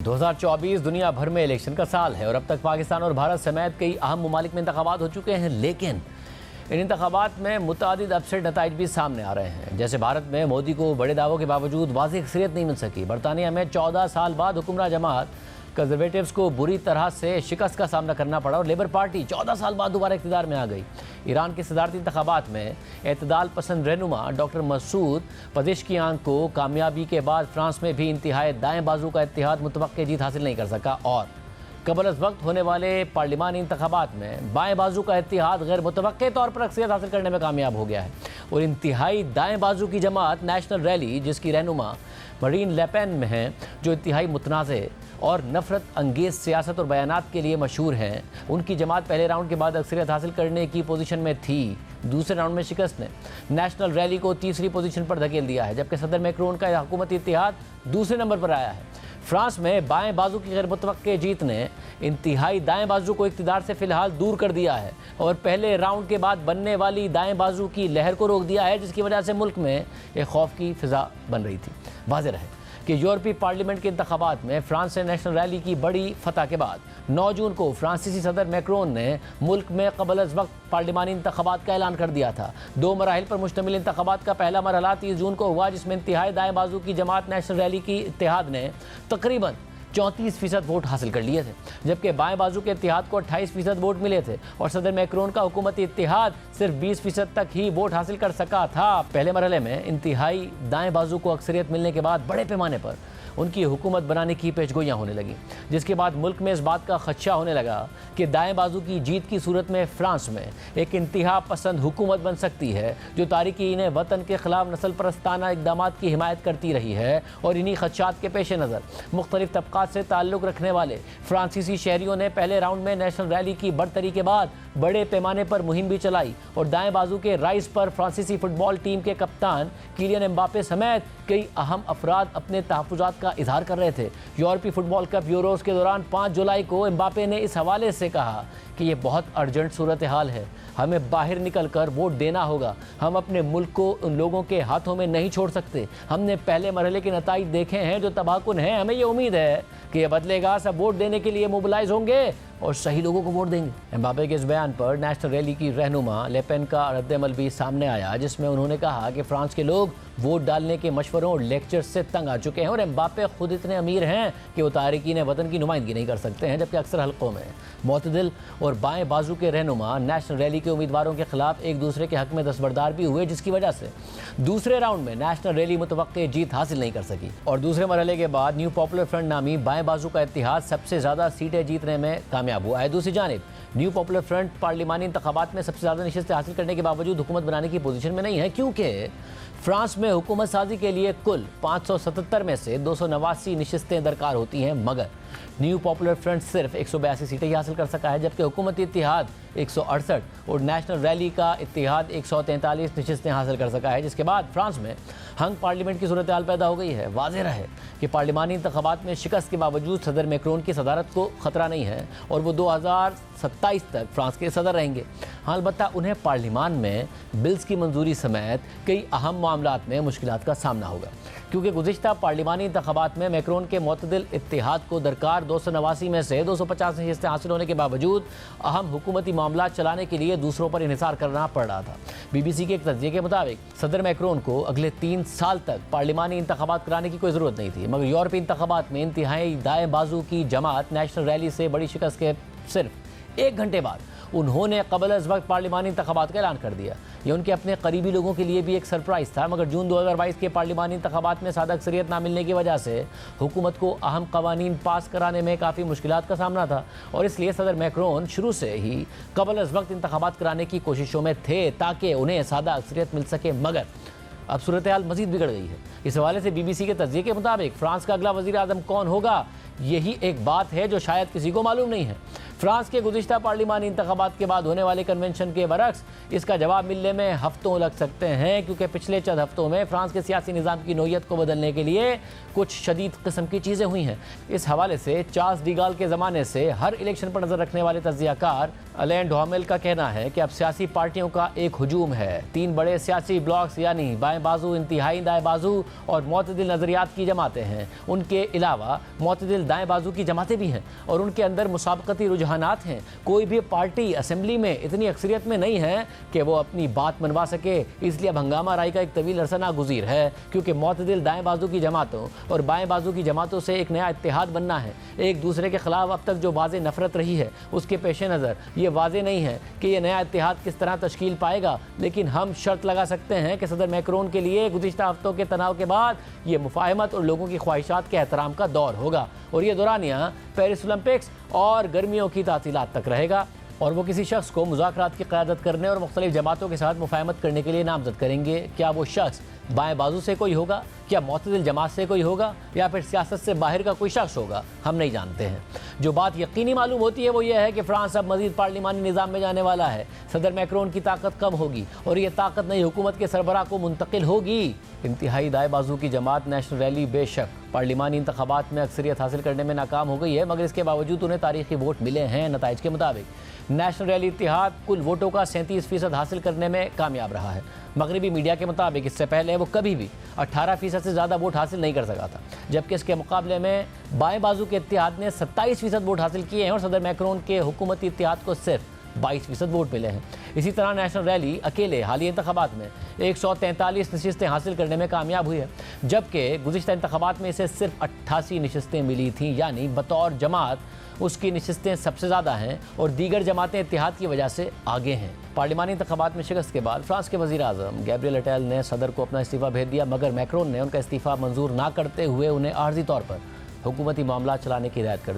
2024 दुनिया भर में इलेक्शन का साल है और अब तक पाकिस्तान और भारत समेत कई अहम ममालिक में इंतखाबात हो चुके हैं, लेकिन इन इंतखाबात में मुतादिद अपसेट नताइज भी सामने आ रहे हैं। जैसे भारत में मोदी को बड़े दावों के बावजूद वाज़ेह अक्सरियत नहीं मिल सकी। बरतानिया में 14 साल बाद हुक्मरान जमात कंजर्वेटिव्स को बुरी तरह से शिकस्त का सामना करना पड़ा और लेबर पार्टी 14 साल बाद दोबारा इक़्तिदार में आ गई। ईरान के सदारती इंतखाबात में एतदाल पसंद रहनुमा डॉक्टर मसूद पज़ेश्कियान को कामयाबी के बाद फ्रांस में भी इंतहाई दाएँ बाजू का इत्तेहाद मुतवक्के जीत हासिल नहीं कर सका और कबल अज़ वक्त होने वाले पार्लिमानी इंतखाबात में बाएँ बाजू का इत्तेहाद गैर मुतवक्के तौर पर अक्सरियत हासिल करने में कामयाब हो गया है। और इंतहाई दाएँ बाजू की जमात नेशनल रैली, जिसकी रहनुमा मरीन ले पेन में हैं, जो इंतहाई मुतनाज़े और नफरत अंगेज़ सियासत और बयानात के लिए मशहूर हैं, उनकी जमात पहले राउंड के बाद अक्सरियत हासिल करने की पोजीशन में थी। दूसरे राउंड में शिकस्त ने नेशनल रैली को तीसरी पोजीशन पर धकेल दिया है, जबकि सदर मैक्रोन का हुकूमती इत्तेहाद दूसरे नंबर पर आया है। फ्रांस में बाएं बाजू की गैर मुतवक्के जीत ने इंतहाई दाएं बाजू को इक़्तिदार से फिलहाल दूर कर दिया है और पहले राउंड के बाद बनने वाली दाएं बाजू की लहर को रोक दिया है, जिसकी वजह से मुल्क में एक खौफ की फिजा बन रही थी। वाज़ेह रहे कि यूरोपीय पार्लियामेंट के इंतखाबात में फ्रांस से नेशनल रैली की बड़ी फतह के बाद 9 जून को फ्रांसीसी सदर मैक्रोन ने मुल्क में कबल अज़ वक्त पार्लिमानी इंतखाबात का ऐलान कर दिया था। 2 मराहिल पर मुश्तमिल इंतखाबात का पहला मरहला 30 जून को हुआ, जिसमें इंतहाई दाएँ बाजू की जमात नेशनल रैली की इत्तेहाद ने तकरीबन 34% वोट हासिल कर लिए थे, जबकि बाएं बाजू के इत्तेहाद को 28% वोट मिले थे और सदर मैक्रोन का हुकूमती इत्तेहाद सिर्फ 20% तक ही वोट हासिल कर सका था। पहले मरहले में इंतहाई दाएं बाजू को अक्सरियत मिलने के बाद बड़े पैमाने पर उनकी हुकूमत बनाने की पेशगोइयाँ होने लगी, जिसके बाद मुल्क में इस बात का खदशा होने लगा कि दाएं बाजू की जीत की सूरत में फ्रांस में एक इंतहा पसंद हुकूमत बन सकती है, जो तारिकीन वतन के खिलाफ नस्ल परस्ताना इक़दामात की हिमायत करती रही है। और इन्हीं खदशात के पेश नज़र मुख्तलिफ तबक़ात से ताल्लुक़ रखने वाले फ्रांसीसी शहरियों ने पहले राउंड में नेशनल रैली की बढ़तरी के बाद बड़े पैमाने पर मुहिम भी चलाई और दाएं बाजू के राइस पर फ्रांसीसी फुटबॉल टीम के कप्तान किलियन एम्बापे समेत कई अहम अफराद अपने तहफ़्फ़ुज़ात का इजहार कर रहे थे। यूरोपीय फुटबॉल कप यूरोस के दौरान 5 जुलाई को एम्बापे ने इस हवाले से कहा कि ये बहुत अर्जेंट सूरत हाल है, हमें बाहर निकल कर वोट देना होगा, हम अपने मुल्क को उन लोगों के हाथों में नहीं छोड़ सकते। हमने पहले मरहले के नताइज देखे हैं जो तबाहकुन हैं, हमें ये उम्मीद है कि यह बदलेगा, सब वोट देने के लिए मोबिलाइज होंगे और सही लोगों को वोट देंगे। एम्बापे के इस बयान पर नेशनल रैली की रहनुमा ले पेन का रद्द-ए-अमल भी सामने आया, जिसमें उन्होंने कहा कि फ्रांस के लोग वोट डालने के मशवरों और लेक्चर से तंग आ चुके हैं और एम्बापे खुद इतने अमीर हैं कि वो तारिकीन वतन की नुमाइंदगी नहीं कर सकते हैं, जबकि अक्सर हल्कों में मोतदिल और बाएं बाजू के रहनुमा नेशनल रैली के उम्मीदवारों के खिलाफ एक दूसरे के हक में दस्तबरदार भी हुए, जिसकी वजह से दूसरे राउंड में नेशनल रैली मुतवक्के जीत हासिल नहीं कर सकी। और दूसरे मरहले के बाद न्यू पॉपुलर फ्रंट नामी बाएं बाजू का इत्तेहाद सबसे ज़्यादा सीटें जीतने में कामयाब हुआ है। दूसरी जानिब न्यू पॉपुलर फ्रंट पार्लिमानी इंतखाबात में सबसे ज़्यादा नशिस्तें हासिल करने के बावजूद हुकूमत बनाने की पोजीशन में नहीं है, क्योंकि फ्रांस में हुकूमत साजी के लिए कुल 577 में से 289 नशिस्तें दरकार होती हैं, मगर न्यू पॉपुलर फ्रंट सिर्फ 182 सीटें ही हासिल कर सका है, जबकि हुकूमती इत्तेहाद 168 और नेशनल रैली का इत्तेहाद 143 नशिस्तें हासिल कर सका है, जिसके बाद फ्रांस में हंग पार्लियामेंट की सूरत हाल पैदा हो गई है। वाज़ेह रहे कि पार्लिमानी इंतखाबात में शिकस्त के बावजूद सदर मैक्रोन की सदारत को ख़तरा नहीं है और वो 2027 तक फ्रांस के सदर रहेंगे। हाँ, अलबत्ता उन्हें पार्लिमान में बिल्स की मंजूरी समेत कई अहम मामलात में मुश्किलात का सामना होगा, क्योंकि गुज़िश्ता पार्लिमानी इंतखाबात में मैक्रोन के मुतदिल इत्तेहाद को दरकार 289 में से 250 नशिस्तें हासिल होने के बावजूद अहम हुकूमती मामला चलाने के लिए दूसरों पर इन्हिसार करना पड़ रहा था। BBC के एक तज्ज़िये के मुताबिक सदर मैक्रोन को अगले 3 साल तक पार्लिमानी इंतखाबात कराने की कोई ज़रूरत नहीं थी, मगर यूरोपीय इंतखाबात में इंतहाई दाएँ बाजू की जमात नेशनल रैली से बड़ी शिकस्त के सिर्फ 1 घंटे बाद उन्होंने कबल अज़ वक्त पार्लिमानी इंतखाबात का ऐलान कर दिया। ये उनके अपने करीबी लोगों के लिए भी एक सरप्राइज़ था, मगर जून 2022 के पार्लिमानी इंतखाबात में सादा अक्सरियत ना मिलने की वजह से हुकूमत को अहम कवानीन पास कराने में काफ़ी मुश्किलात का सामना था और इसलिए सदर मैक्रोन शुरू से ही कबल अज़ वक्त इंतखाबात कराने की कोशिशों में थे ताकि उन्हें सादा अक्सरियत मिल सके, मगर अब सूरत हाल मज़ीद बिगड़ गई है। इस हवाले से BBC के तज्ज़िये के मुताबिक फ्रांस का अगला वज़ीर आज़म कौन होगा, यही एक बात है जो शायद किसी को मालूम नहीं है। फ्रांस के गुज़िश्ता पार्लिमानी इंतखाबात के बाद होने वाले कन्वेंशन के बरक्स इसका जवाब मिलने में हफ्तों लग सकते हैं, क्योंकि पिछले चंद हफ्तों में फ्रांस के सियासी निज़ाम की नोयत को बदलने के लिए कुछ शदीद किस्म की चीज़ें हुई हैं। इस हवाले से चार्ल्स डी गॉल के ज़माने से हर इलेक्शन पर नज़र रखने वाले तज्ज़ियाकार अलैन डोमेल का कहना है कि अब सियासी पार्टियों का एक हुजूम है। 3 बड़े सियासी ब्लॉक्स यानी बाएं बाजू, इंतहाई दाएं बाजू और मोतदिल नज़रियात की जमातें हैं। उनके अलावा मोतदिल दाएं बाजू की जमातें भी हैं और उनके अंदर मुसाबकती रुझानात हैं। कोई भी पार्टी असेंबली में इतनी अक्सरियत में नहीं है कि वो अपनी बात मनवा सके, इसलिए अब हंगामा राई का एक तवील अरसा नागुज़ीर है, क्योंकि मोतदिल दाएं बाजू की जमातों और बाएं बाजू की जमातों से एक नया इत्तेहाद बनना है। एक दूसरे के खिलाफ अब तक जो वाज़ेह नफरत रही है उसके पेश नज़र ये वाज़ेह नहीं है कि ये नया इत्तेहाद किस तरह तश्कील पाएगा, लेकिन हम शर्त लगा सकते हैं कि सदर मैक्रोन के लिए गुज़िश्ता हफ्तों के तनाव के बाद ये मुफाहमत और लोगों की ख्वाहिशात के एहतराम का दौर होगा और ये दौरानिया पेरिस ओलंपिक्स और गर्मियों की तातीलात तक रहेगा और वो किसी शख्स को मुज़ाकरात की क़यादत करने और मुख्तलिफ जमातों के साथ मुफाहमत करने के लिए नामज़द करेंगे। क्या वो शख्स बाएं बाजू से कोई होगा, क्या मोतदिल जमात से कोई होगा, या फिर सियासत से बाहर का कोई शख्स होगा, हम नहीं जानते हैं। जो बात यकीनी मालूम होती है वो ये है कि फ्रांस अब मज़ीद पार्लिमानी निज़ाम में जाने वाला है। सदर मैक्रोन की ताकत कम होगी और ये ताकत नई हुकूमत के सरबराह को मुंतकिल होगी। इंतहाई दाएं बाजू की जमात नेशनल रैली बेशक पार्लिमानी इंतखाबात में अक्सरियत हासिल करने में नाकाम हो गई है, मगर इसके बावजूद उन्हें तारीखी वोट मिले हैं। नताइज के मुताबिक नेशनल रैली इत्तेहाद कुल वोटों का 37% हासिल करने में कामयाब रहा है। मगरबी मीडिया के मुताबिक इससे पहले वो कभी भी 18% से ज़्यादा वोट हासिल नहीं कर सका था, जबकि इसके मुकाबले में बाएं बाजू के इत्तेहाद ने 27% वोट हासिल किए हैं और सदर मैक्रोन के हुकूमती इत्तेहाद को सिर्फ 22% वोट मिले हैं। इसी तरह नेशनल रैली अकेले हालिया इंतखाबात में 143 नशिस्तें हासिल करने में कामयाब हुई है, जबकि गुज़िश्ता इंतखाबात में इसे सिर्फ 88 नशिस्तें मिली थीं, यानी बतौर जमात उसकी नशिस्तें सबसे ज़्यादा हैं और दीगर जमातें इत्तेहाद की वजह से आगे हैं। पार्लिमानी इंतखाबात में शिकस्त के बाद फ्रांस के वज़ीर आज़म गैब्रियल अटैल ने सदर को अपना इस्तीफ़ा भेज दिया, मगर मैक्रोन ने उनका इस्तीफ़ा मंजूर ना करते हुए उन्हें आर्जी तौर पर हुकूमती मामला चलाने की हिदायत कर दी।